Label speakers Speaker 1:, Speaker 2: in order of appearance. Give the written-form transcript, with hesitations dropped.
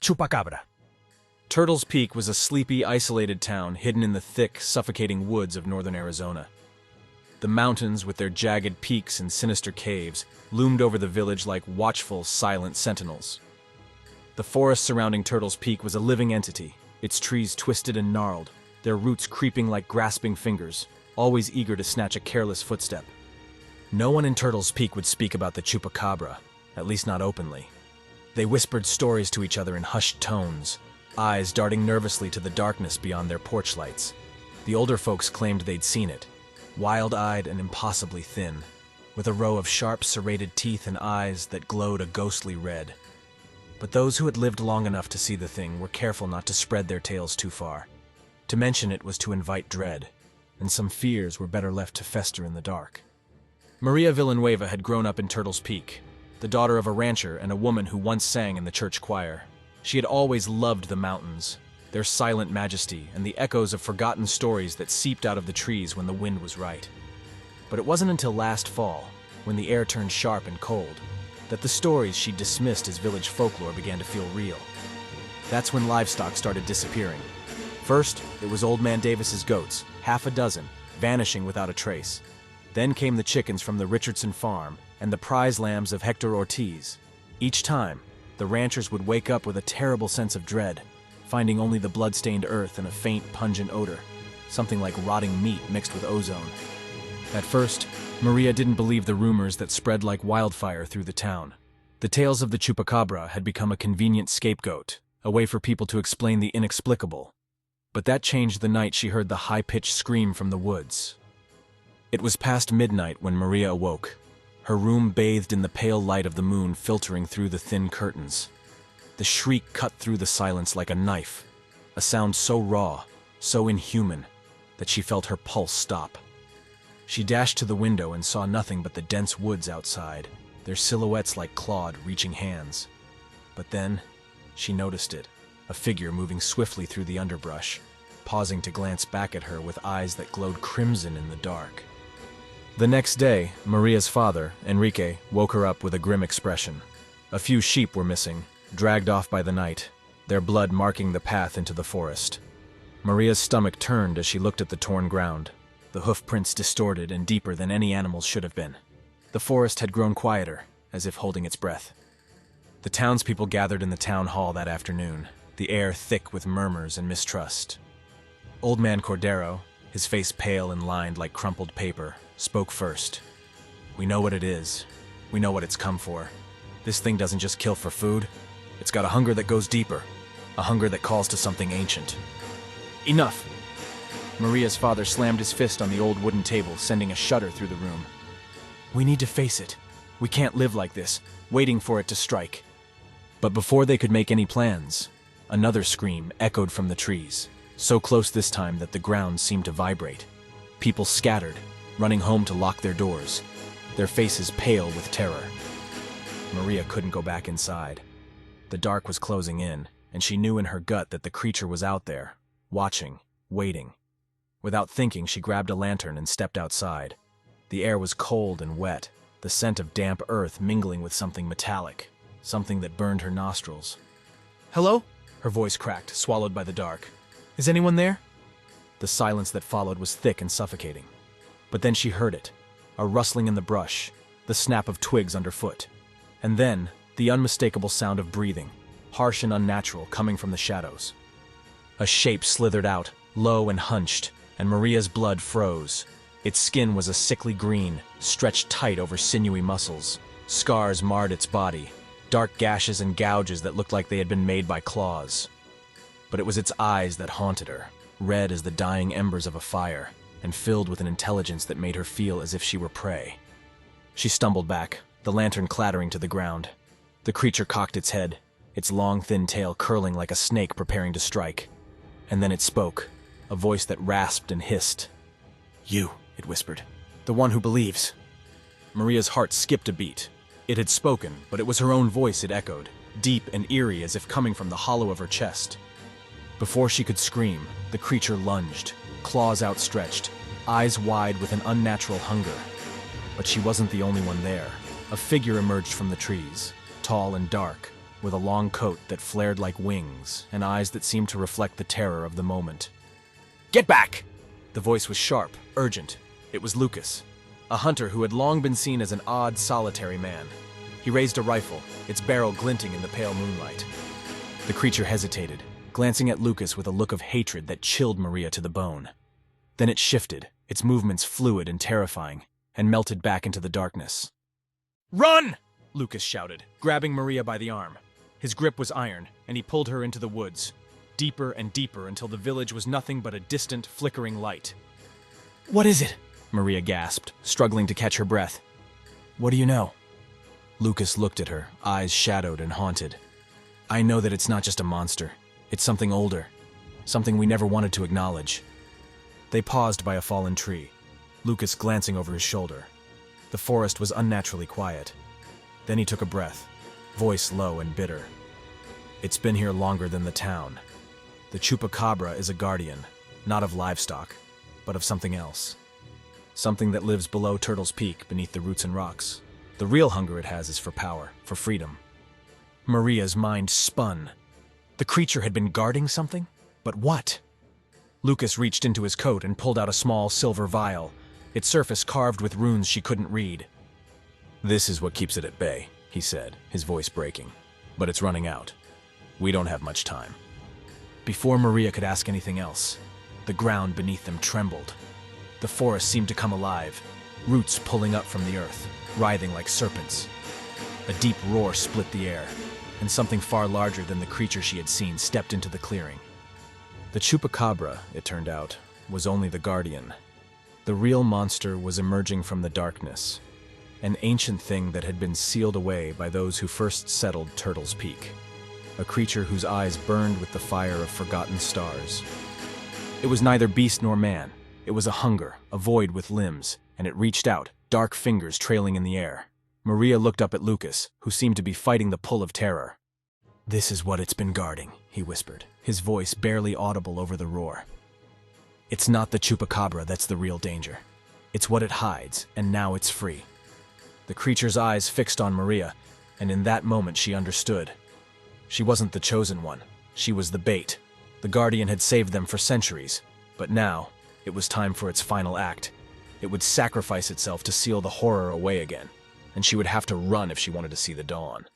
Speaker 1: Chupacabra. Turtles Peak was a sleepy, isolated town hidden in the thick, suffocating woods of northern Arizona. The mountains, with their jagged peaks and sinister caves, loomed over the village like watchful, silent sentinels. The forest surrounding Turtles Peak was a living entity, its trees twisted and gnarled, their roots creeping like grasping fingers, always eager to snatch a careless footstep. No one in Turtles Peak would speak about the Chupacabra, at least not openly. They whispered stories to each other in hushed tones, eyes darting nervously to the darkness beyond their porch lights. The older folks claimed they'd seen it, wild-eyed and impossibly thin, with a row of sharp, serrated teeth and eyes that glowed a ghostly red. But those who had lived long enough to see the thing were careful not to spread their tales too far. To mention it was to invite dread, and some fears were better left to fester in the dark. Maria Villanueva had grown up in Turtles Peak, the daughter of a rancher and a woman who once sang in the church choir. She had always loved the mountains, their silent majesty, and the echoes of forgotten stories that seeped out of the trees when the wind was right. But it wasn't until last fall, when the air turned sharp and cold, that the stories she dismissed as village folklore began to feel real. That's when livestock started disappearing. First, it was Old Man Davis's goats, half a dozen, vanishing without a trace. Then came the chickens from the Richardson farm and the prize lambs of Hector Ortiz. Each time, the ranchers would wake up with a terrible sense of dread, finding only the blood-stained earth and a faint, pungent odor, something like rotting meat mixed with ozone. At first, Maria didn't believe the rumors that spread like wildfire through the town. The tales of the Chupacabra had become a convenient scapegoat, a way for people to explain the inexplicable. But that changed the night she heard the high-pitched scream from the woods. It was past midnight when Maria awoke, her room bathed in the pale light of the moon filtering through the thin curtains. The shriek cut through the silence like a knife, a sound so raw, so inhuman, that she felt her pulse stop. She dashed to the window and saw nothing but the dense woods outside, their silhouettes like clawed, reaching hands. But then, she noticed it, a figure moving swiftly through the underbrush, pausing to glance back at her with eyes that glowed crimson in the dark. The next day, Maria's father, Enrique, woke her up with a grim expression. A few sheep were missing, dragged off by the night, their blood marking the path into the forest. Maria's stomach turned as she looked at the torn ground, the hoof prints distorted and deeper than any animal's should have been. The forest had grown quieter, as if holding its breath. The townspeople gathered in the town hall that afternoon, the air thick with murmurs and mistrust. Old Man Cordero, his face pale and lined like crumpled paper, spoke first. "We know what it is. We know what it's come for. This thing doesn't just kill for food. It's got a hunger that goes deeper, a hunger that calls to something ancient." "Enough!" Maria's father slammed his fist on the old wooden table, sending a shudder through the room. "We need to face it. We can't live like this, waiting for it to strike." But before they could make any plans, another scream echoed from the trees, so close this time that the ground seemed to vibrate. People scattered, running home to lock their doors, their faces pale with terror. Maria couldn't go back inside. The dark was closing in, and she knew in her gut that the creature was out there, watching, waiting. Without thinking, she grabbed a lantern and stepped outside. The air was cold and wet, the scent of damp earth mingling with something metallic, something that burned her nostrils. "Hello?" Her voice cracked, swallowed by the dark. "Is anyone there?" The silence that followed was thick and suffocating. But then she heard it, a rustling in the brush, the snap of twigs underfoot. And then, the unmistakable sound of breathing, harsh and unnatural, coming from the shadows. A shape slithered out, low and hunched, and Maria's blood froze. Its skin was a sickly green, stretched tight over sinewy muscles. Scars marred its body, dark gashes and gouges that looked like they had been made by claws. But it was its eyes that haunted her, red as the dying embers of a fire, and filled with an intelligence that made her feel as if she were prey. She stumbled back, the lantern clattering to the ground. The creature cocked its head, its long, thin tail curling like a snake preparing to strike. And then it spoke, a voice that rasped and hissed. "You," it whispered, "the one who believes." Maria's heart skipped a beat. It had spoken, but it was her own voice it echoed, deep and eerie as if coming from the hollow of her chest. Before she could scream, the creature lunged, claws outstretched, eyes wide with an unnatural hunger. But she wasn't the only one there. A figure emerged from the trees, tall and dark, with a long coat that flared like wings and eyes that seemed to reflect the terror of the moment. "Get back!" The voice was sharp, urgent. It was Lucas, a hunter who had long been seen as an odd, solitary man. He raised a rifle, its barrel glinting in the pale moonlight. The creature hesitated, glancing at Lucas with a look of hatred that chilled Maria to the bone. Then it shifted, its movements fluid and terrifying, and melted back into the darkness. "Run!" Lucas shouted, grabbing Maria by the arm. His grip was iron, and he pulled her into the woods, deeper and deeper until the village was nothing but a distant, flickering light. "What is it?" Maria gasped, struggling to catch her breath. "What do you know?" Lucas looked at her, eyes shadowed and haunted. "I know that it's not just a monster. It's something older, something we never wanted to acknowledge." They paused by a fallen tree, Lucas glancing over his shoulder. The forest was unnaturally quiet. Then he took a breath, voice low and bitter. "It's been here longer than the town. The Chupacabra is a guardian, not of livestock, but of something else. Something that lives below Turtle's Peak, beneath the roots and rocks. The real hunger it has is for power, for freedom." Maria's mind spun. The creature had been guarding something? But what? Lucas reached into his coat and pulled out a small silver vial, its surface carved with runes she couldn't read. "This is what keeps it at bay," he said, his voice breaking. "But it's running out. We don't have much time." Before Maria could ask anything else, the ground beneath them trembled. The forest seemed to come alive, roots pulling up from the earth, writhing like serpents. A deep roar split the air, and something far larger than the creature she had seen stepped into the clearing. The Chupacabra, it turned out, was only the guardian. The real monster was emerging from the darkness, an ancient thing that had been sealed away by those who first settled Turtle's Peak, a creature whose eyes burned with the fire of forgotten stars. It was neither beast nor man. It was a hunger, a void with limbs, and it reached out, dark fingers trailing in the air. Maria looked up at Lucas, who seemed to be fighting the pull of terror. "This is what it's been guarding," he whispered, his voice barely audible over the roar. "It's not the Chupacabra that's the real danger. It's what it hides, and now it's free." The creature's eyes fixed on Maria, and in that moment she understood. She wasn't the chosen one. She was the bait. The guardian had saved them for centuries, but now it was time for its final act. It would sacrifice itself to seal the horror away again, and she would have to run if she wanted to see the dawn.